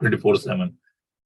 24/7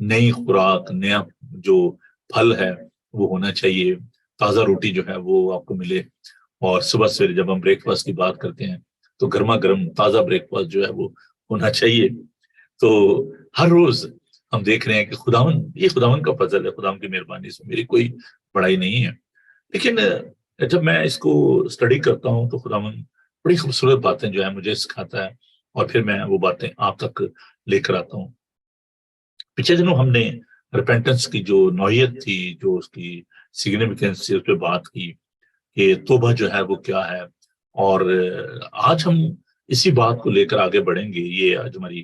نئی خوراک، نیا جو پھل ہے وہ ہونا چاہیے، تازہ روٹی جو ہے وہ آپ کو ملے، اور صبح سویرے جب ہم بریک فاسٹ کی بات کرتے ہیں تو گرما گرم تازہ بریک فاسٹ جو ہے وہ ہونا چاہیے۔ تو ہر روز ہم دیکھ رہے ہیں کہ یہ خداون کا فضل ہے، خداون کی مہربانی، سے میری کوئی بڑائی نہیں ہے، لیکن جب میں اس کو اسٹڈی کرتا ہوں تو خداون بڑی خوبصورت باتیں جو ہے مجھے سکھاتا ہے، اور پھر میں وہ باتیں آپ تک لے کر آتا ہوں۔ پچھلے دنوں ہم نے ریپینٹنس کی جو نوعیت تھی، جو اس کی سگنیفیکینس تھی، اس پہ بات کی کہ توبہ جو ہے وہ کیا ہے، اور آج ہم اسی بات کو لے کر آگے بڑھیں گے۔ یہ آج ہماری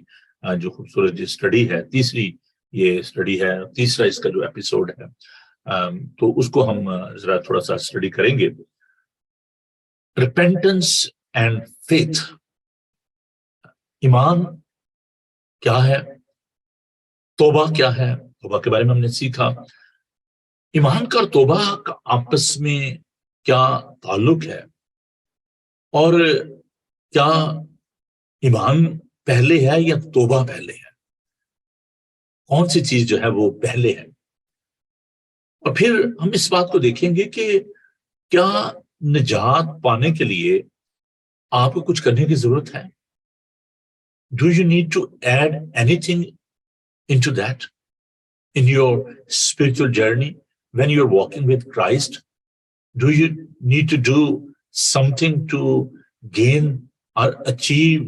جو خوبصورت اسٹڈی ہے، تیسری یہ اسٹڈی ہے، تیسرا اس کا جو ایپیسوڈ ہے، تو اس کو ہم ذرا تھوڑا سا اسٹڈی کریں گے۔ ریپینٹنس اینڈ فیتھ، ایمان کیا ہے، توبہ کیا ہے، توبہ کے بارے میں ہم نے سیکھا۔ ایمان کا اور توبہ کا آپس میں کیا تعلق ہے، اور کیا ایمان پہلے ہے یا توبہ پہلے ہے، کون سی چیز جو ہے وہ پہلے ہے، اور پھر ہم اس بات کو دیکھیں گے کہ کیا نجات پانے کے لیے آپ کو کچھ کرنے کی ضرورت ہے؟ Do you need to add anything into that in your spiritual journey when you're walking with Christ? Do you need to do something to gain or achieve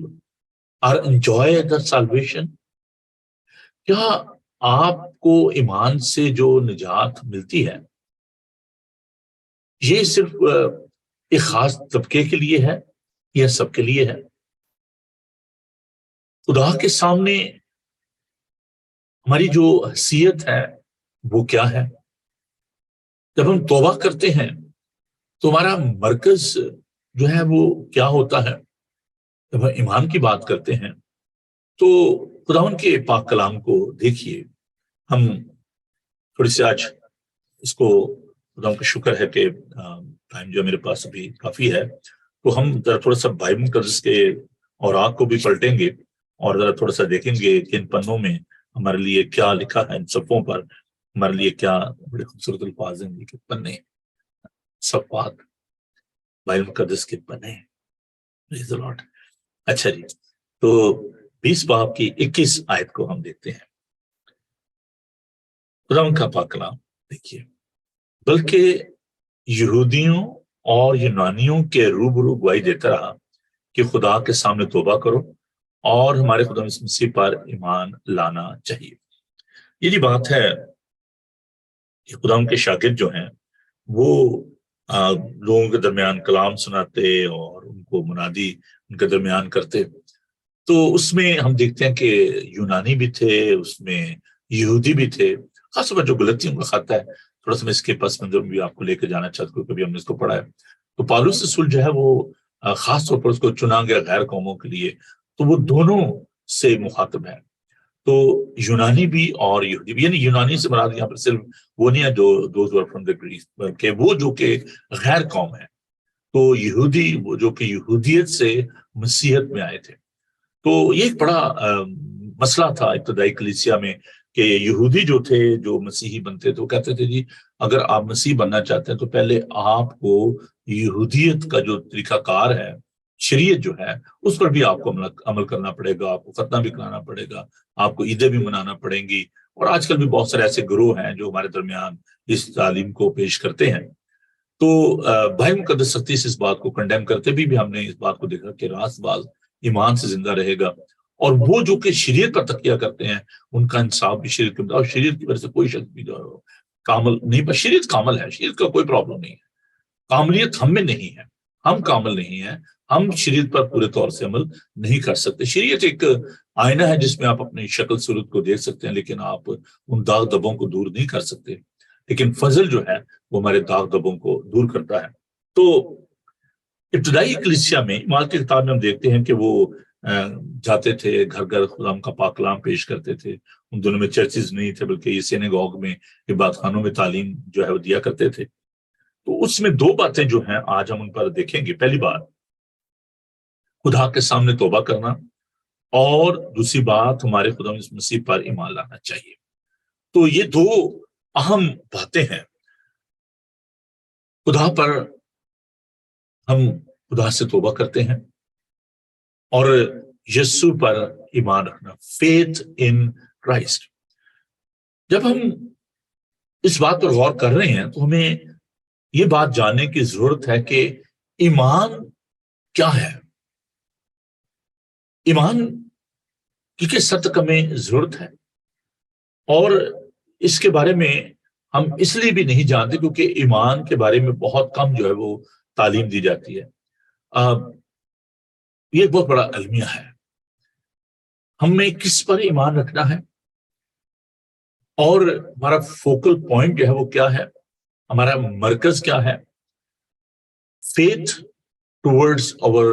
or enjoy the salvation? کیا آپ کو ایمان سے جو نجات ملتی ہے یہ صرف ایک خاص طبقے کے لیے ہے یا سب کے لیے ہے؟ خدا کے سامنے ہماری جو حیثیت ہے وہ کیا ہے؟ جب ہم توبہ کرتے ہیں تو ہمارا مرکز جو ہے وہ کیا ہوتا ہے؟ جب ہم ایمان کی بات کرتے ہیں تو خداوند کے پاک کلام کو دیکھیے۔ ہم تھوڑی سی آج اس کو، خداوند کا شکر ہے کہ ٹائم جو میرے پاس ابھی کافی ہے، تو ہم ذرا تھوڑا سا بائبل مقدس کے اوراق کو بھی پلٹیں گے، اور ذرا تھوڑا سا دیکھیں گے کہ ان پنوں میں ہمارے لیے کیا لکھا ہے، ان صفوں پر ہمارے لیے کیا بڑے خوبصورت الفاظ ہیں کہ پنے، صفات، بائبل مقدس کے پنے۔ اچھا جی، تو 20 باب کی 21 آیت کو ہم دیکھتے ہیں۔ خداوند کا پاک کلام دیکھیے، بلکہ یہودیوں اور یونانیوں کے روبرو گواہی دیتا رہا کہ خدا کے سامنے توبہ کرو اور ہمارے خدا یسوع مسیح پر ایمان لانا چاہیے۔ یہ جو بات ہے کہ خدا ان کے شاگرد جو ہیں وہ لوگوں کے درمیان کلام سناتے اور ان کو منادی ان کے درمیان کرتے، تو اس میں ہم دیکھتے ہیں کہ یونانی بھی تھے، اس میں یہودی بھی تھے۔ خاص طور پر جو غلطیوں کا خط ہے، تھوڑا سا میں اس کے پس منظر بھی آپ کو لے کے جانا چاہتا ہوں، کبھی ہم نے اس کو پڑھا ہے۔ تو پالوس رسول جو ہے وہ خاص طور پر اس کو چنا گیا غیر قوموں کے لیے، تو وہ دونوں سے مخاطب ہے، تو یونانی بھی اور یہودی بھی، یعنی یونانی سے مراد یہاں پر صرف وہ نہیں ہے جو those who are from the Greece، بلکہ وہ جو کہ غیر قوم ہے، تو یہودی وہ جو کہ یہودیت سے مسیحیت میں آئے تھے۔ تو یہ ایک بڑا مسئلہ تھا ابتدائی کلیسیا میں کہ یہودی جو تھے جو مسیحی بنتے تھے وہ کہتے تھے جی اگر آپ مسیح بننا چاہتے ہیں تو پہلے آپ کو یہودیت کا جو طریقہ کار ہے، شریعت جو ہے، اس پر بھی آپ کو عمل کرنا پڑے گا، آپ کو ختنہ بھی کرانا پڑے گا، آپ کو عیدیں بھی منانا پڑیں گی۔ اور آج کل بھی بہت سارے ایسے گروہ ہیں جو ہمارے درمیان اس تعلیم کو پیش کرتے ہیں۔ تو بائبل مقدس سختی سے اس بات کو کنڈیم کرتے بھی ہم نے اس بات کو دیکھا کہ راست باز ایمان سے زندہ رہے گا، اور وہ جو کہ شریعت پر تکیہ کرتے ہیں ان کا انصاف بھی شریعت کے مطابق، اور شریعت کی وجہ سے کوئی شخص بھی کامل نہیں، بس شریعت کامل ہے، شریعت کا کوئی پرابلم نہیں ہے، کاملیت ہم میں نہیں ہے، ہم کامل نہیں ہیں، ہم شریعت پر پورے طور سے عمل نہیں کر سکتے۔ شریعت ایک آئینہ ہے جس میں آپ اپنی شکل صورت کو دیکھ سکتے ہیں، لیکن آپ ان داغ دبوں کو دور نہیں کر سکتے، لیکن فضل جو ہے وہ ہمارے داغ دبوں کو دور کرتا ہے۔ تو ابتدائی کلیسیا میں ایمان کی کتاب میں ہم دیکھتے ہیں کہ وہ جاتے تھے گھر گھر، خدا کا پاک کلام پیش کرتے تھے۔ ان دنوں میں چرچز نہیں تھے، بلکہ یہ سینیگوگ میں، عبادت خانوں میں تعلیم جو ہے وہ دیا کرتے تھے۔ تو اس میں دو باتیں جو ہیں آج ہم ان پر دیکھیں گے۔ پہلی بات خدا کے سامنے توبہ کرنا، اور دوسری بات ہمارے خدا یسوع مسیح پر ایمان لانا چاہیے۔ تو یہ دو اہم باتیں ہیں. خدا پر ہم خدا سے توبہ کرتے ہیں اور یسوع پر ایمان رکھنا، فیتھ ان کرائسٹ. جب ہم اس بات پر غور کر رہے ہیں تو ہمیں یہ بات جاننے کی ضرورت ہے کہ ایمان کیا ہے. ایمان کی کس حد تک ہمیں ضرورت ہے، اور اس کے بارے میں ہم اس لیے بھی نہیں جانتے کیونکہ ایمان کے بارے میں بہت کم جو ہے وہ تعلیم دی جاتی ہے. یہ ایک بہت بڑا المیہ ہے. ہمیں کس پر ایمان رکھنا ہے اور ہمارا فوکل پوائنٹ جو ہے وہ کیا ہے، ہمارا مرکز کیا ہے. Faith towards our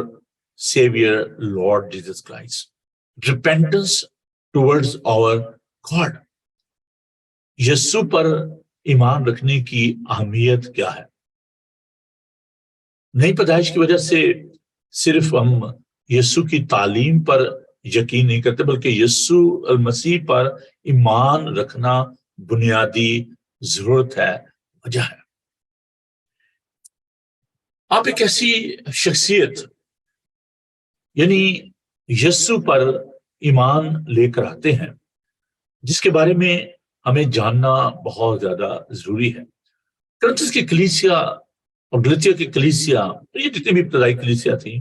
Savior Lord Jesus Christ. Repentance towards our God. یسوع پر ایمان رکھنے کی اہمیت کیا ہے؟ نئی پیدائش کی وجہ سے صرف ہم یسوع کی تعلیم پر یقین نہیں کرتے بلکہ یسوع المسیح پر ایمان رکھنا بنیادی ضرورت ہے، وجہ ہے. آپ ایک ایسی شخصیت یعنی یسوع پر ایمان لے کر آتے ہیں جس کے بارے میں ہمیں جاننا بہت زیادہ ضروری ہے. کرنتھس کی کلیسیا اور گلتیا کی کلیسیا، یہ جتنی بھی ابتدائی کلیسیا تھیں،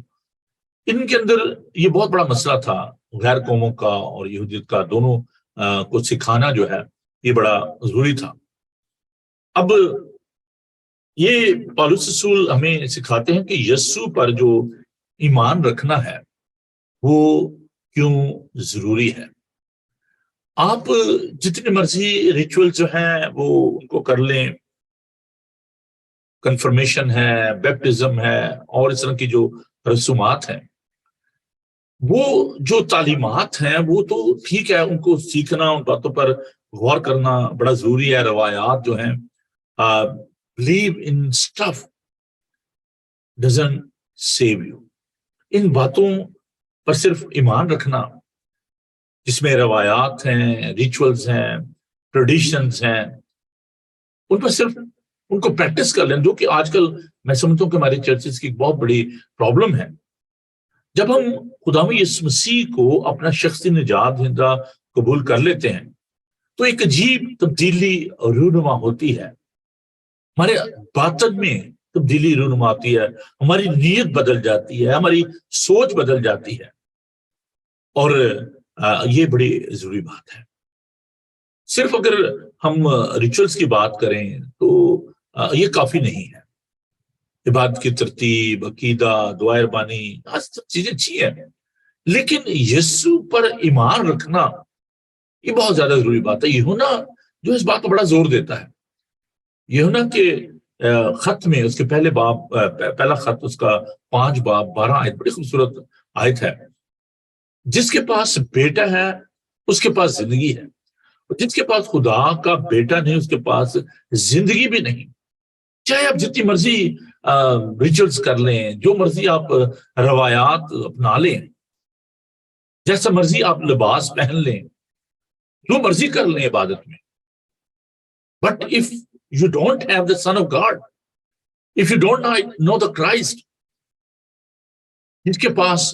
ان کے اندر یہ بہت بڑا مسئلہ تھا. غیر قوموں کا اور یہودیت کا دونوں کو سکھانا جو ہے یہ بڑا ضروری تھا. اب یہ پالوس رسول ہمیں سکھاتے ہیں کہ یسوع پر جو ایمان رکھنا ہے وہ کیوں ضروری ہے. آپ جتنے مرضی ریچول جو ہیں وہ ان کو کر لیں، کنفرمیشن ہے، بیپٹزم ہے اور اس طرح کی جو رسومات ہیں، وہ جو تعلیمات ہیں وہ تو ٹھیک ہے، ان کو سیکھنا، ان باتوں پر غور کرنا بڑا ضروری ہے. روایات جو ہیں، believe in stuff doesn't save you. ان باتوں پر صرف ایمان رکھنا جس میں روایات ہیں، ریچولز ہیں، ٹریڈیشنز ہیں، ان پر صرف ان کو پریکٹس کر لیں، جو کہ آج کل میں سمجھتا ہوں کہ ہماری چرچز کی بہت بڑی پرابلم ہے. جب ہم خدا یسوع مسیح کو اپنا شخصی نجات دہندہ قبول کر لیتے ہیں تو ایک عجیب تبدیلی رونما ہوتی ہے. ہمارے باطن میں تبدیلی رونما ہوتی ہے، ہماری نیت بدل جاتی ہے، ہماری سوچ بدل جاتی ہے، اور یہ بڑی ضروری بات ہے. صرف اگر ہم ریچولز کی بات کریں تو یہ کافی نہیں ہے. عبادت کی ترتیب، عقیدہ، دعا ربانی، سب چیزیں اچھی ہیں، لیکن یسوع پر ایمان رکھنا یہ بہت زیادہ ضروری بات ہے. یوحنا جو اس بات کو بڑا زور دیتا ہے. یوحنا کے خط میں اس کے پہلا خط، اس کا 5 باب 12 آیت، بڑی خوبصورت آیت ہے. جس کے پاس بیٹا ہے اس کے پاس زندگی ہے، جس کے پاس خدا کا بیٹا نہیں اس کے پاس زندگی بھی نہیں. چاہے آپ جتنی مرضی ریچولز کر لیں، جو مرضی آپ روایات اپنا لیں، جیسا مرضی آپ لباس پہن لیں، جو مرضی کر لیں عبادت میں، but if you don't have the Son of God, if you don't know the Christ, جس کے پاس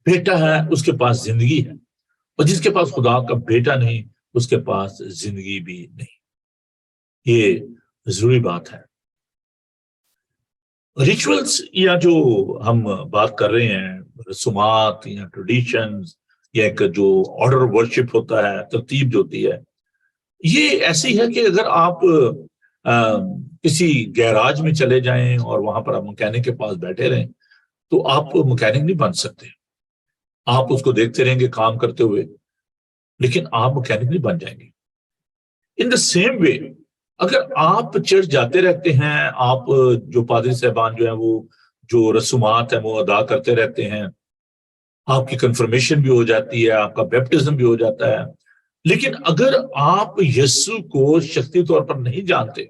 بیٹا ہے اس کے پاس زندگی ہے، اور جس کے پاس خدا کا بیٹا نہیں اس کے پاس زندگی بھی نہیں. یہ ضروری بات ہے. ریچولز یا جو ہم بات کر رہے ہیں، رسومات یا ٹریڈیشنز یا ایک جو آرڈر ورشپ ہوتا ہے، ترتیب جو ہوتی ہے، یہ ایسی ہے کہ اگر آپ کسی گیراج میں چلے جائیں اور وہاں پر آپ مکینک کے پاس بیٹھے رہیں تو آپ مکینک نہیں بن سکتے. آپ اس کو دیکھتے رہیں گے کام کرتے ہوئے، لیکن آپ مکینک نہیں بن جائیں گے. ان دا سیم وے اگر آپ چرچ جاتے رہتے ہیں، آپ جو پادری صاحبان جو ہیں وہ جو رسومات ہیں وہ ادا کرتے رہتے ہیں، آپ کی کنفرمیشن بھی ہو جاتی ہے، آپ کا بیپٹزم بھی ہو جاتا ہے، لیکن اگر آپ یسوع کو شخصی طور پر نہیں جانتے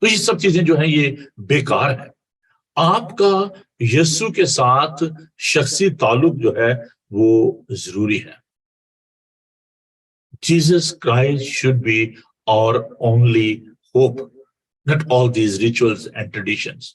تو یہ سب چیزیں جو ہیں یہ بیکار ہیں. آپ کا یسوع کے ساتھ شخصی تعلق جو ہے وہ ضروری ہے. Jesus Christ should be our only hope, not all these rituals and traditions.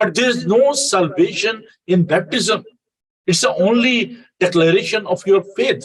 But there is no salvation in baptism. It's the only declaration of your faith.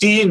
3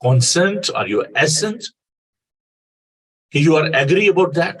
consent or your essence, you are agree about that।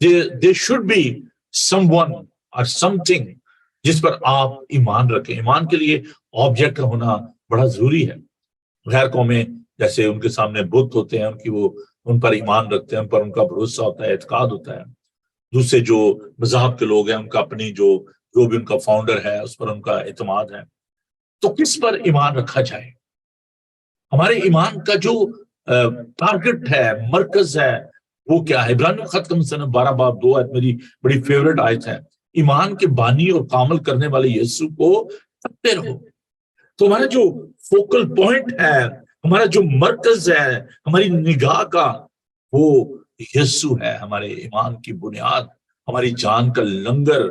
there should be someone اور some thing جس پر آپ ایمان رکھیں. ایمان کے لیے object ہونا بڑا ضروری ہے. غیر قومیں جیسے ان کے سامنے بت ہوتے ہیں، ان پر ایمان رکھتے ہیں، ان پر ان کا بھروسہ ہوتا ہے، اعتقاد ہوتا ہے. دوسرے جو مذہب کے لوگ ہیں ان کا اپنی جو بھی ان کا فاؤنڈر ہے اس پر ان کا اعتماد ہے. تو کس پر ایمان رکھا جائے؟ ہمارے ایمان کا جو ٹارگٹ ہے، مرکز ہے، وہ کیا ہے؟ عبرانیوں خط کا مصنف 12 باب 2 آیت میری بڑی فیورٹ آیت ہے. ایمان کے بانی اور کامل کرنے والے یسوع کو تکتے رہو. تو ہمارا جو فوکل پوائنٹ ہے، ہمارا جو مرکز ہے ہماری نگاہ کا، وہ یسوع ہے. ہمارے ایمان کی بنیاد، ہماری جان کا لنگر،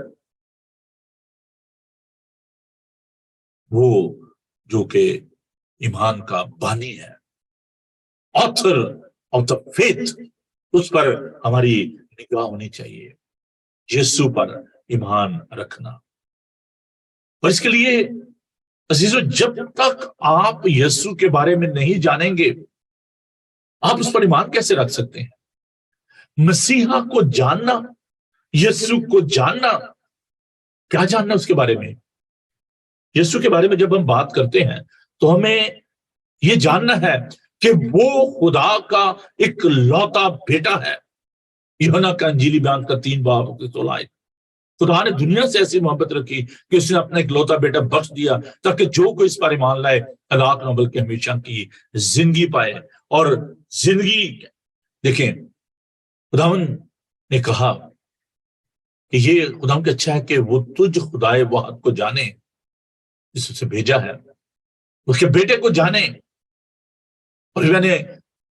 وہ جو کہ ایمان کا بانی ہے، آتھر آف دا فیتھ، اس پر ہماری نگاہ ہونی چاہیے. یسوع پر ایمان رکھنا. اور اس کے لیے عزیزو، جب تک آپ یسوع کے بارے میں نہیں جانیں گے، آپ اس پر ایمان کیسے رکھ سکتے ہیں؟ مسیحا کو جاننا، یسوع کو جاننا، کیا جاننا اس کے بارے میں؟ یسوع کے بارے میں جب ہم بات کرتے ہیں تو ہمیں یہ جاننا ہے کہ وہ خدا کا ایک لوتا بیٹا ہے. یوحنا کا انجیلی بیان کا 3 باب 16. خدا نے دنیا سے ایسی محبت رکھی کہ اس نے اپنا ایک لوتا بیٹا بخش دیا تاکہ جو کوئی اس پر ایمان لائے ہلاک نہ بلکہ ہمیشہ کی زندگی پائے. اور زندگی دیکھیں، خداوند نے کہا کہ یہ خداوند کا اچھا ہے کہ وہ تجھ خدائے واحد کو جانے جس اسے بھیجا ہے، اس کے بیٹے کو جانے. اور میں نے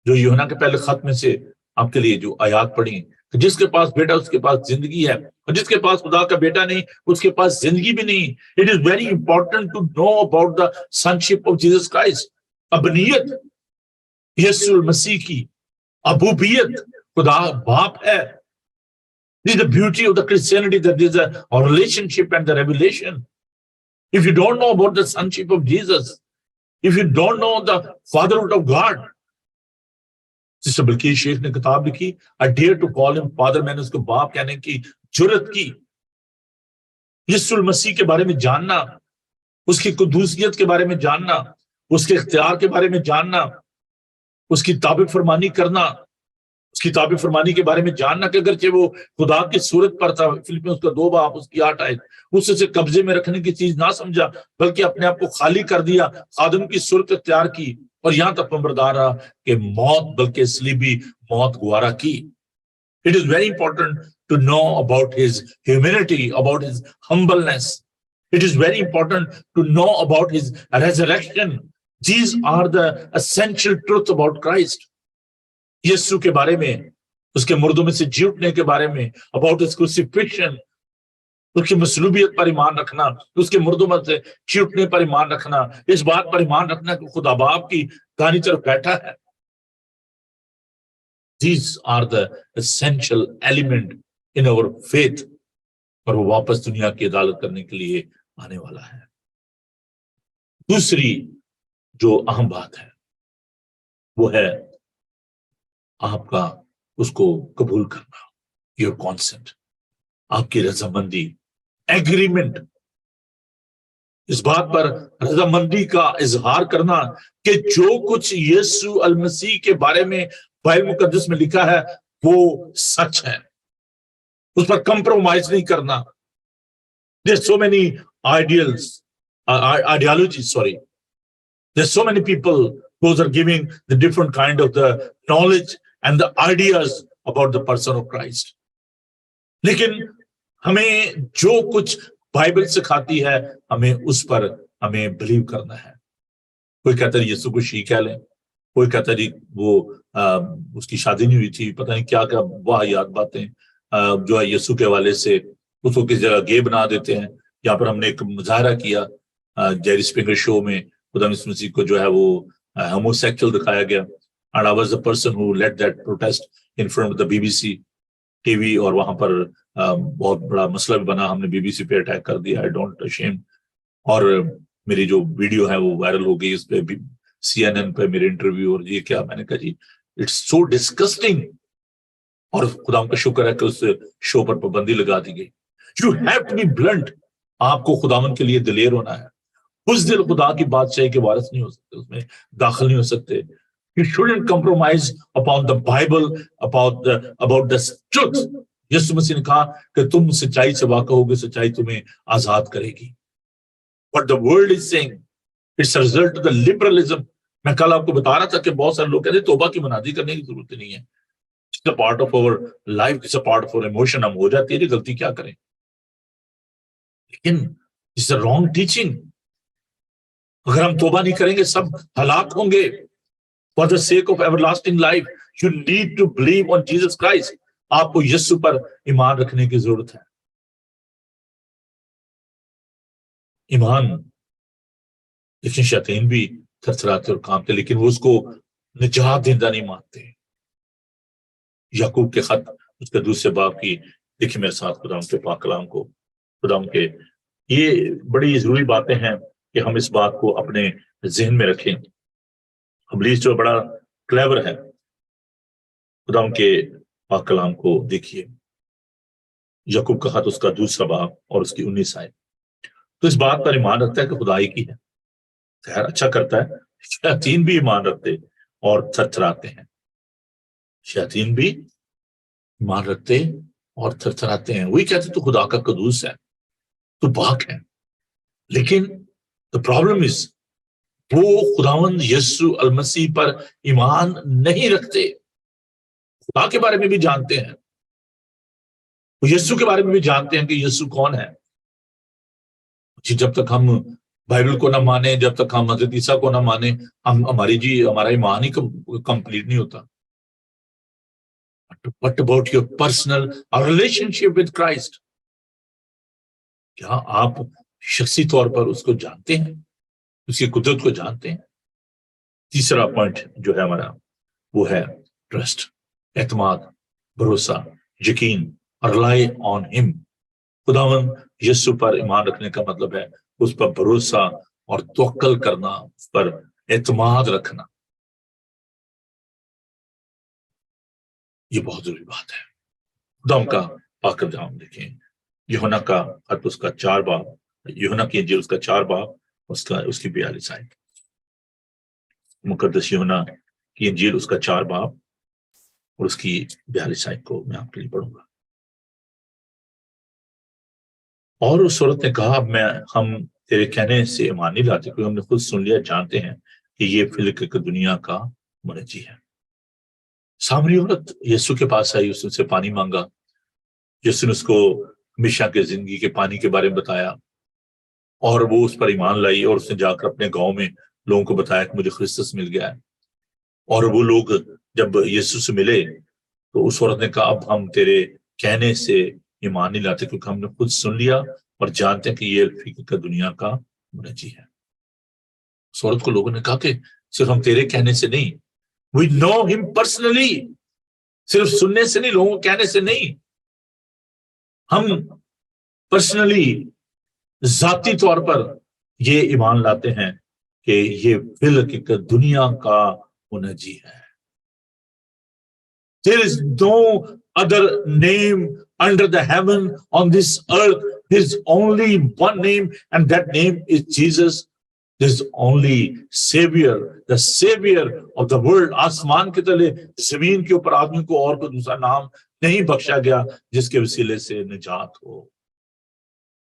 جو یوحنا کے پہلے خط میں سے آپ کے لیے جو آیات پڑھی کہ جس کے پاس بیٹا اس کے پاس زندگی ہے، اور جس کے پاس خدا کا بیٹا نہیں اس کے پاس زندگی بھی نہیں. It is very important to know about the sonship of Jesus Christ. ابنیت یسوع المسیح کی، ابوبیت خدا باپ ہے. This is the beauty of the Christianity, that there is a relationship and the revelation. If you don't know about the sonship of Jesus, if you don't know the fatherhood of God, sister Bilqis شیخ نے کتاب لکھی I dare to call him father. میں نے اس کو باپ کہنے کی جرت کی. یسوع المسیح کے بارے میں جاننا، اس کی قدوسیت کے بارے میں جاننا، اس کے اختیار کے بارے میں جاننا، اس کی تابع فرمانی کرنا، اس کی تابع فرمانی کے بارے میں جاننا کہ اگرچہ وہ خدا کی صورت پر تھا، فلپیوں اس کا 2 باب اس کی 8 آیت، اس سے قبضے میں رکھنے کی چیز نہ سمجھا بلکہ اپنے آپ کو خالی کر دیا، خادم کی صورت اختیار کی، اور یہاں تک نمبردار رہا کہ موت بلکہ صلیبی موت گوارا کی. It is very important to know about his humanity, about his humbleness. It is very important to know about his resurrection. These are the essential truths about Christ. یسوع کے بارے میں، اس کے مردوں میں سے جی اٹھنے کے بارے میں، about his crucifixion، اس کی مصلوبیت پر ایمان رکھنا، اس کے مردوں میں سے جی اٹھنے پر ایمان رکھنا، اس بات پر ایمان رکھنا کہ خدا باپ کی دائیں طرف بیٹھا ہے. These are the essential element in our faith. اور وہ واپس دنیا کی عدالت کرنے کے لیے آنے والا ہے. دوسری جو اہم بات ہے وہ ہے آپ کا اس کو قبول کرنا، your consent، آپ کی رضامندی، ایگریمنٹ، اس بات پر رضامندی کا اظہار کرنا کہ جو کچھ یسوع المسیح کے بارے میں بائبل مقدس میں لکھا ہے وہ سچ ہے، اس پر کمپرومائز نہیں کرنا. There's so many ideologies, there's so many people who are giving the different kind of the knowledge and the ideas about the person of Christ. لیکن ہمیں جو کچھ بائبل سکھاتی ہے ہمیں اس پر ہمیں بلیو کرنا ہے. کوئی کہتا ہے یسوع کو شی کہہ لیں، کوئی کہتا ہے وہ اس کی شادی نہیں ہوئی تھی، پتہ نہیں کیا کیا واہیات باتیں جو ہے یسوع کے حوالے سے اس کو کس جگہ گے بنا دیتے ہیں. یہاں پر ہم نے ایک مظاہرہ کیا جیری اسپرنگر شو میں، خدا مسیح کو جو ہے وہ ہوموسیکچول دکھایا گیا. And I was the person who led that protest in front of the BBC TV، اور وہاں پر بہت بڑا مسئلہ بھی بنا، ہم نے BBC پہ اٹیک کر دیا. I don't ashamed. اور میری جو ویڈیو ہے وہ وائرل ہو گئی، اس پہ بھی CNN پہ میرے انٹرویو، اور یہ کیا، میں نے کہا جی اٹس سو ڈسکسٹنگ. اور خدا کا شکر ہے کہ اس شو پر پابندی لگا دی گئی. You have to be blunt. آپ کو خداوند کے لیے دلیر ہونا ہے. اس دل خدا کی بادشاہی کے وارث نہیں ہو سکتے, اس میں داخل نہیں ہو سکتے. You shouldn't compromise upon the Bible, about the truth. یسوع مسیح نے کہا کہ تم سچائی سے واقع ہوگے, سچائی تمہیں آزاد کرے گی. What the world is saying, it's a result of the liberalism. میں کل آپ کو بتا رہا تھا کہ بہت سارے لوگ کہتے ہیں توبہ کی منادی کرنے کی ضرورت نہیں ہے. It's a part of our life, it's a part of our emotion. ہم ہو جاتی ہے کہ غلطی کیا کریں, لیکن it's a wrong teaching. اگر ہم توبہ نہیں کریں گے سب ہلاک ہوں گے. For the sake of everlasting life, you need to believe on Jesus Christ. آپ کو یسوع پر ایمان رکھنے کی ضرورت ہے. ایمان, لیکن شیطان بھی تھرتھراتے اور کانپتے, لیکن وہ اس کو نجات دہندہ نہیں مانتے. یعقوب کے خط اس کے دوسرے باب کی دیکھیں میرے ساتھ خدا کے پاک کلام کو. خدا کے یہ بڑی ضروری باتیں ہیں کہ ہم اس بات کو اپنے ذہن میں رکھیں. ابلیس جو بڑا کلیور ہے, خدا کے پاک کلام کو دیکھیے. یعقوب کا خط اس کا دوسرا باب اور اس کی 19 آیت. تو اس بات پر ایمان رکھتا ہے کہ خدا ایک ہی ہے. خیر اچھا کرتا ہے. شیاطین بھی ایمان رکھتے اور تھرتھراتے ہیں. شیاطین بھی ایمان رکھتے اور تھرتھراتے ہیں. وہی کہتے تو خدا کا قدوس ہے, تو پاک ہے. لیکن the problem is وہ خداوند یسوع المسیح پر ایمان نہیں رکھتے. خدا کے بارے میں بھی جانتے ہیں, وہ یسوع کے بارے میں بھی جانتے ہیں کہ یسوع کون ہے. جب تک ہم بائبل کو نہ مانیں, جب تک ہم حضرت عیسیٰ کو نہ مانیں, ہمارا ایمان ہی کمپلیٹ نہیں ہوتا. What about your personal relationship with Christ? کیا آپ شخصی طور پر اس کو جانتے ہیں, اس کی قدرت کو جانتے ہیں؟ تیسرا پوائنٹ جو ہے ہمارا وہ ہے ٹرسٹ, اعتماد, بھروسہ, یقین, rely on him. خداوند یسوع پر ایمان رکھنے کا مطلب ہے اس پر بھروسہ اور توکل کرنا, اس پر اعتماد رکھنا. یہ بہت ضروری بات ہے. خدا کا پاک کلام دیکھیں, یوحنا کا خط اس کا 4 باب, یوحنا کی انجیل اس کا 4 باب, اس کی 42 آیت. مقدس یوحنا کی انجیل اس کا 4 باب اور اس کی 42 آیت کو میں آپ کے لیے پڑھوں گا. اور اس عورت نے کہا, اب ہم تیرے کہنے سے ایمان نہیں لاتے, کیونکہ ہم نے خود سن لیا, جانتے ہیں کہ یہ فلک دنیا کا منجی ہے. سامری عورت یسوع کے پاس آئی, اس سے پانی مانگا. یسوع نے اس کو ہمیشہ کے زندگی کے پانی کے بارے میں بتایا, اور وہ اس پر ایمان لائی, اور اس نے جا کر اپنے گاؤں میں لوگوں کو بتایا کہ مجھے کرسچس مل گیا ہے. اور وہ لوگ جب یسوع سے ملے تو اس عورت نے کہا, اب ہم تیرے کہنے سے ایمان نہیں لاتے, کیونکہ ہم نے خود سن لیا اور جانتے ہیں کہ یہ فکر دنیا کا منجی ہے. اس عورت کو لوگوں نے کہا کہ صرف ہم تیرے کہنے سے نہیں, we know him personally, صرف سننے سے نہیں, لوگوں کہنے سے نہیں, ہم پرسنلی ذاتی طور پر یہ ایمان لاتے ہیں کہ یہ بالحقیقت دنیا کا منجی ہے. There is no other name under the heaven on this earth. There is only one name, and that name is Jesus. There is only Savior, the Savior of the world. آسمان کے تلے زمین کے اوپر آدمی کو اور کوئی دوسرا نام نہیں بخشا گیا جس کے وسیلے سے نجات ہو.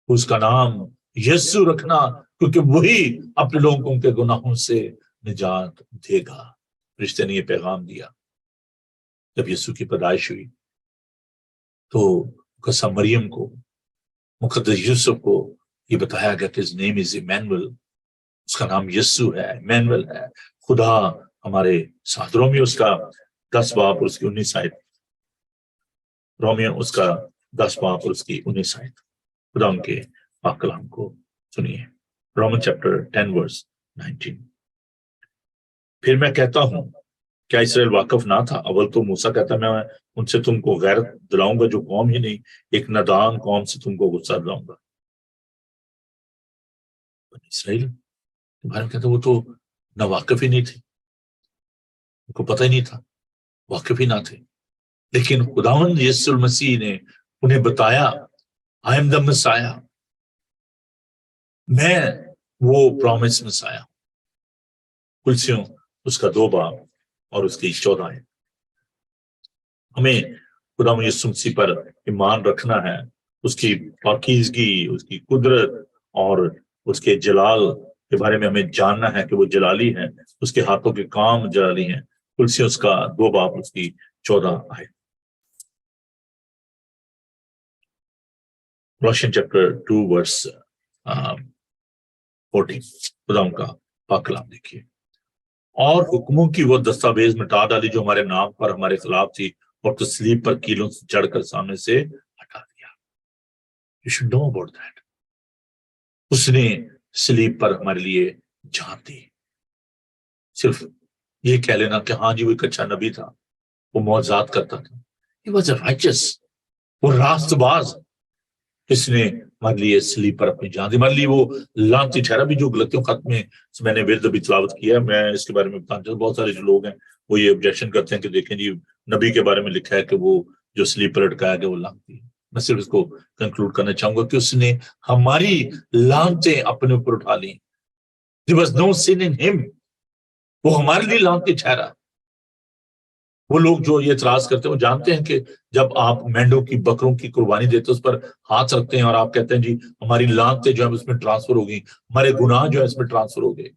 اس کا نام یسوع رکھنا, کیونکہ وہی اپنے لوگوں کے گناہوں سے نجات دے گا. رشتے نے یہ پیغام دیا. جب یسوع کی پیدائش ہوئی تو قسم مریم کو, مقدس یوسف کو یہ بتایا گیا کہ his name is Emmanuel. اس کا نام یسوع ہے, ایمینول ہے, خدا ہمارے ساتھ. رومیو اس کا 10 باب اور اس کی 19 آیت. رومیو اس کا 10 باب اور اس کی 19 آیت. خدا ان کے پاک کلام کو سنیے. رومن چیپٹر 10 ورس 19. پھر میں کہتا ہوں, کیا اسرائیل واقف نہ تھا؟ اول تو موسیٰ کہتا میں ان سے تم کو غیرت دلاؤں گا جو قوم ہی نہیں, ایک نادان قوم سے تم کو غصہ دلاؤں گا. اسرائیل تمہارے کہتے وہ تو نہ واقف ہی نہیں تھے, ان کو پتہ ہی نہیں تھا, واقف ہی نہ تھے. لیکن خداوند یسوع المسیح نے انہیں بتایا I am the Messiah. میں وہ پرومس مسایا ہوں. کلسیوں اس کا 2 باب اور اس کی 14 آیت. ہمیں خدا یسوع مسیح پر ایمان رکھنا ہے، اس کی پاکیزگی، اس کی قدرت اور اس کے جلال کے بارے میں ہمیں جاننا ہے کہ وہ جلالی ہے، اس کے ہاتھوں کے کام جلالی ہیں. کلسیوں اس کا 2 باب اس کی 14 آیت. روشن چیپٹر 2 ورس 14 خدا کا پاک کلام دیکھیے. اور حکموں کی وہ دستاویز مٹا ڈالی جو ہمارے نام پر ہمارے خلاف تھی، اور تسلیب پر کیلوں سے چڑھ کر سامنے سے ہٹا دیا. You should know about that. اس نے سلیب پر ہمارے لیے جان دی. صرف یہ کہہ لینا کہ ہاں جی وہ ایک اچھا نبی تھا، وہ معجزات کرتا تھا. He was a righteous. وہ راست باز. اس نے ہمارے لیے سلیب پر اپنی جان دی. ہمارے لیے وہ لعنتی ٹھہرا. بھی جو غلطیوں خط میں میں نے ورد بھی تلاوت کیا، میں اس کے بارے میں بتانا چاہتا ہوں. بہت سارے جو لوگ ہیں وہ یہ آبجیکشن کرتے ہیں کہ دیکھیں جی نبی کے بارے میں لکھا ہے کہ وہ جو سلیب پر لٹکایا گیا وہ لعنتی ہے. میں صرف اس کو کنکلوڈ کرنا چاہوں گا کہ اس نے ہماری لعنتیں اپنے اوپر اٹھا لی. There was no sin in him. وہ ہمارے لیے لعنتی ٹھہرا. وہ لوگ جو یہ اعتراض کرتے ہیں وہ جانتے ہیں کہ جب آپ مینڈوں کی بکروں کی قربانی دیتے اس پر ہاتھ رکھتے ہیں اور آپ کہتے ہیں جی ہماری لعنتیں جو ہے اس میں ٹرانسفر ہو گئی، ہمارے گناہ جو ہے اس میں ٹرانسفر ہو گئے.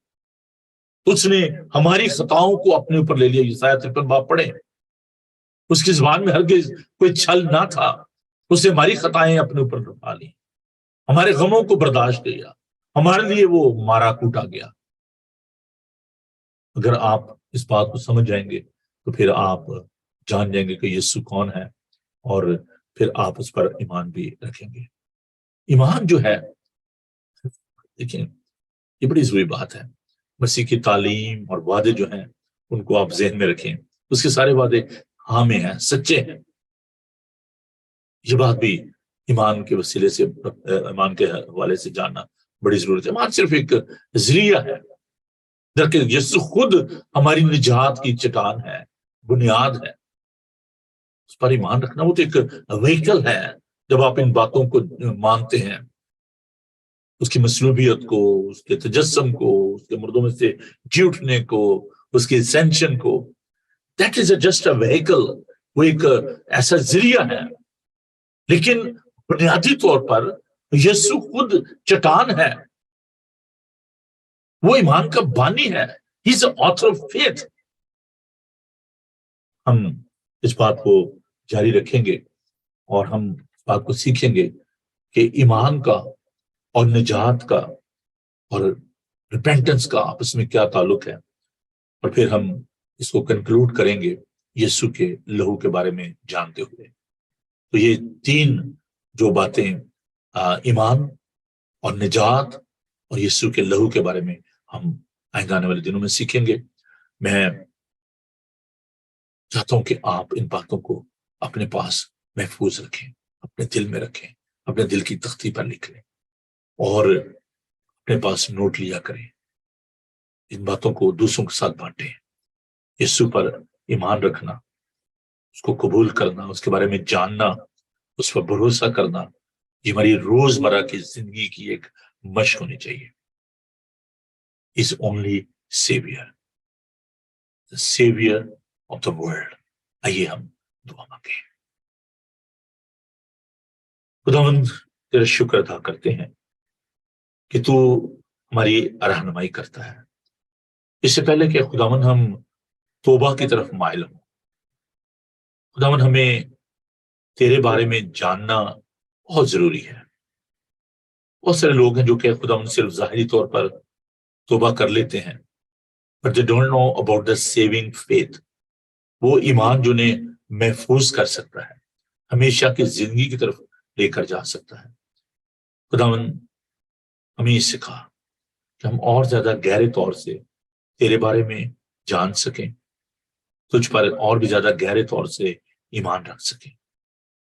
اس نے ہماری خطاؤں کو اپنے اوپر لے لیا. یسایہ 53 باب پڑھیں. اس کی زبان میں ہرگز کوئی چھل نہ تھا. اس نے ہماری خطائیں اپنے اوپر اٹھا لی، ہمارے غموں کو برداشت کیا، ہمارے لیے وہ مارا کوٹا گیا. اگر آپ اس بات کو سمجھ جائیں گے تو پھر آپ جان جائیں گے کہ یسوع کون ہے، اور پھر آپ اس پر ایمان بھی رکھیں گے. ایمان جو ہے، دیکھیں یہ بڑی ضروری بات ہے. مسیح کی تعلیم اور وعدے جو ہیں ان کو آپ ذہن میں رکھیں. اس کے سارے وعدے ہاں میں ہیں، سچے ہیں. یہ بات بھی ایمان کے وسیلے سے، ایمان کے حوالے سے جاننا بڑی ضرورت ہے. ایمان صرف ایک ذریعہ ہے، جبکہ یسوع خود ہماری نجات کی چٹان ہے، بنیاد ہے. اس پر ایمان رکھنا وہ تو ایک وہیکل ہے. جب آپ ان باتوں کو مانتے ہیں، اس کی مصلوبیت کو، اس کے تجسم کو، اس کے مردوں میں سے جی اٹھنے کو، اس کی اسینشن کو، that is just a vehicle. وہ ایک ایسا ذریعہ ہے، لیکن بنیادی طور پر یسوع خود چٹان ہے. وہ ایمان کا بانی ہے. ہی از the author of faith. ہم اس بات کو جاری رکھیں گے اور ہم اس بات کو سیکھیں گے کہ ایمان کا اور نجات کا اور ریپینٹنس کا آپس میں کیا تعلق ہے، اور پھر ہم اس کو کنکلوڈ کریں گے یسوع کے لہو کے بارے میں جانتے ہوئے. تو یہ 3 جو باتیں ایمان اور نجات اور یسوع کے لہو کے بارے میں ہم آئندہ آنے والے دنوں میں سیکھیں گے. میں چاہتا ہوں کہ آپ ان باتوں کو اپنے پاس محفوظ رکھیں، اپنے دل میں رکھیں، اپنے دل کی تختی پر لکھ لیں اور اپنے پاس نوٹ لیا کریں. ان باتوں کو دوسروں کے ساتھ بانٹیں. یسوع پر ایمان رکھنا، اس کو قبول کرنا، اس کے بارے میں جاننا، اس پر بھروسہ کرنا، یہ ہماری روزمرہ کی زندگی کی ایک مشق ہونی چاہیے. is only savior, the savior of the world. آئیے ہم دعا مانگیں. خداوند تیرا شکر ادا کرتے ہیں کہ تو ہماری رہنمائی کرتا ہے. اس سے پہلے کہ خداوند ہم توبہ کی طرف مائل ہوں، خداوند ہمیں تیرے بارے میں جاننا بہت ضروری ہے. بہت سارے لوگ ہیں جو کہ خداوند صرف ظاہری طور پر توبہ کر لیتے ہیں، but they don't know about the saving faith. وہ ایمان جو انہیں محفوظ کر سکتا ہے، ہمیشہ کی زندگی کی طرف لے کر جا سکتا ہے. خداوند ہمیں یہ سکھا کہ ہم اور زیادہ گہرے طور سے تیرے بارے میں جان سکیں، تجھ پر اور بھی زیادہ گہرے طور سے ایمان رکھ سکیں.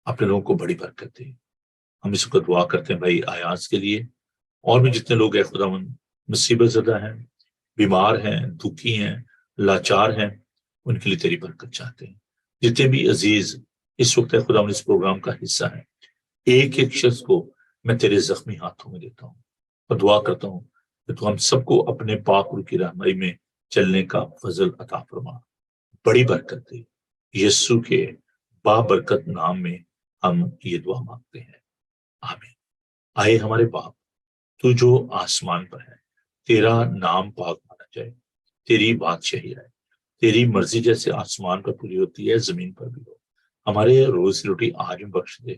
اپنے لوگوں کو بڑی برکت دے. ہم اس کو دعا کرتے ہیں بھائی آیاز کے لیے، اور بھی جتنے لوگ ہیں خداوند مصیبت زدہ ہیں، بیمار ہیں، دکھی ہیں، لاچار ہیں، ان کے لیے تیری برکت چاہتے ہیں. جتنے بھی عزیز اس وقت خداوند اس پروگرام کا حصہ ہیں، ایک ایک شخص کو میں تیرے زخمی ہاتھوں میں دیتا ہوں اور دعا کرتا ہوں کہ تو ہم سب کو اپنے پاک روح کی رہنمائی میں چلنے کا فضل عطا فرما، بڑی برکت دے۔ یسوع کے بابرکت نام میں ہم یہ دعا مانگتے ہیں، آمین۔ آئے ہمارے باپ، تو جو آسمان پر ہے، تیرا نام پاک مانا جائے، تیری بادشاہی آئے، تیری مرضی جیسے آسمان پر پوری ہوتی ہے زمین پر بھی ہو۔ ہمارے روز کی روٹی آج میں بخش دے،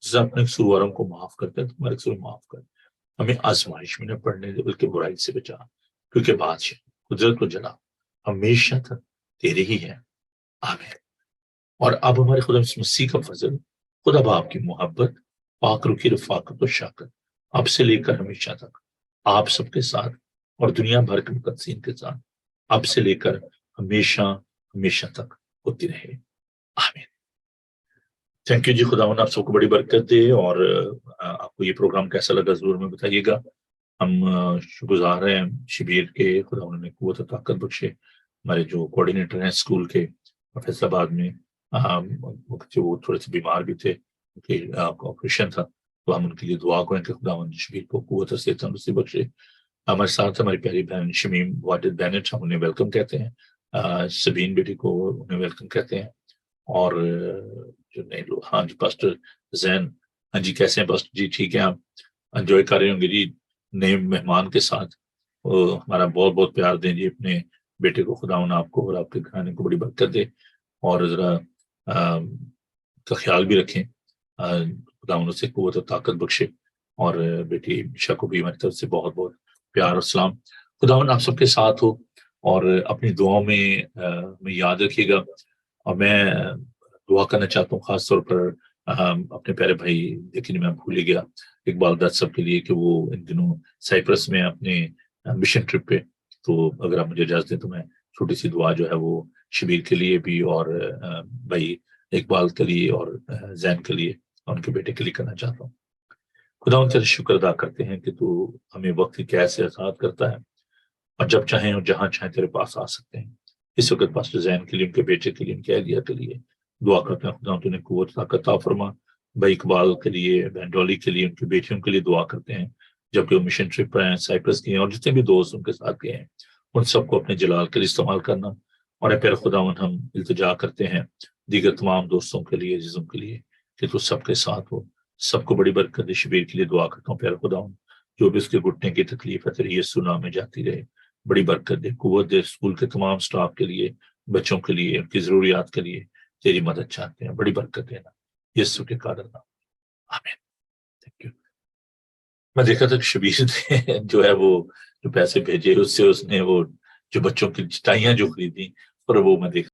جسے اپنے قصورواروں کو معاف کرتے ہیں تمہارے قصور معاف کر، ہمیں آزمائش میں نہ پڑنے دے بلکہ برائی سے بچا، کیونکہ بادشاہ قدرت کو جلا ہمیشہ تک تیرے ہی ہے، آمین۔ اور اب ہمارے خدا مسیح کا فضل، خدا باپ کی محبت، پاک روح کی رفاقت و شاکت اب سے لے کر ہمیشہ تک آپ سب کے ساتھ اور دنیا بھر کے مقدسین کے ساتھ اب سے لے کر ہمیشہ ہمیشہ تک ہوتی رہے، آمین۔ تھینک یو جی، خداوند آپ سب کو بڑی برکت دے، اور آپ کو یہ پروگرام کیسا لگا ضرور میں بتائیے گا۔ ہم شکرگزار ہیں شبیر کے، خداوند نے قوت و طاقت بخشے۔ ہمارے جو کوآرڈینیٹر ہیں اسکول کے فیصل آباد میں، وہ تھوڑے سے بیمار بھی تھے کیونکہ آپریشن تھا، تو ہم ان کے لیے دعا کریں کہ خداوند شبیر کو قوت اور صحت تندرستی بخشے۔ ہمارے ساتھ ہماری پیاری بہن شمیم واجد بینٹ، ہم انہیں ویلکم کہتے ہیں، سبین بیٹی کو انہیں ویلکم کہتے ہیں، اور جو نئے لوگ، ہاں جی پاسٹر زین، ہاں جی کیسے ہیں پاسٹر جی؟ ٹھیک ہے، آپ انجوائے کر رہے ہوں گے جی نئے مہمان کے ساتھ۔ ہمارا بہت بہت پیار دیں جی اپنے بیٹے کو، خداوند آپ کو اور آپ کے گھرانے کو بڑی برکت دے، اور ذرا کا خیال بھی رکھیں، خداوند اسے قوت و طاقت بخشے، اور بیٹی عشا کو بھی ہماری طرف سے بہت بہت پیار اور سلام۔ خداوند آپ سب کے ساتھ ہو، اور اپنی دعاؤں میں یاد رکھیے گا۔ اور میں دعا کرنا چاہتا ہوں خاص طور پر اپنے پیارے بھائی، لیکن میں بھول ہی گیا، اقبال دت صاحب کے لیے کہ وہ ان دنوں سائپرس میں اپنے مشن ٹرپ پہ، تو اگر آپ مجھے اجازت دیں تو میں چھوٹی سی دعا جو ہے وہ شبیر کے لیے بھی، اور بھائی اقبال کے لیے، اور زین کے لیے، اور ان کے بیٹے کے لیے کرنا چاہتا ہوں۔ خدا ان سے شکر ادا کرتے ہیں کہ تو ہمیں وقت کی قید سے آزاد کرتا ہے، اور جب چاہیں اور جہاں چاہیں تیرے پاس آ سکتے ہیں۔ اس وقت پاسٹر زین کے لیے، ان کے بیٹے کے لیے، ان کے اہلیہ کے لیے دعا کرتے ہیں، خدا تو نے قوت طاقت عطا فرما۔ بھائی اقبال کے لیے، بہن ڈولی کے لیے، ان کی بیٹیوں کے لیے دعا کرتے ہیں جبکہ وہ مشن ٹرپ پر ہیں، سائپرس کے ہیں، اور جتنے بھی دوست ان کے ساتھ گئے ہیں ان سب کو اپنے جلال کے لیے استعمال کرنا۔ اور اے پیر خداوند، ہم التجا کرتے ہیں دیگر تمام دوستوں کے لیے، عزیزوں کے لیے، کہ تو سب کے ساتھ ہو، سب کو بڑی برکت دے۔ شبیر کے لیے دعا کرتا ہوں پیر خداوند، جو بھی اس کے گھٹنے کی تکلیف ہے تیرے یسوع نام میں جاتی رہے، بڑی برکت دے، قوت دے۔ اسکول کے تمام سٹاف کے لیے، بچوں کے لیے، ان کی ضروریات کے لیے تیری مدد چاہتے ہیں، بڑی برکت دینا یسوع کے قادر نام، آمین۔ Thank you. میں دیکھا تھا کہ شبیر نے جو ہے وہ جو پیسے بھیجے، اس سے اس نے وہ جو بچوں کی چٹائیاں جو خریدی، اور وہ میں دیکھ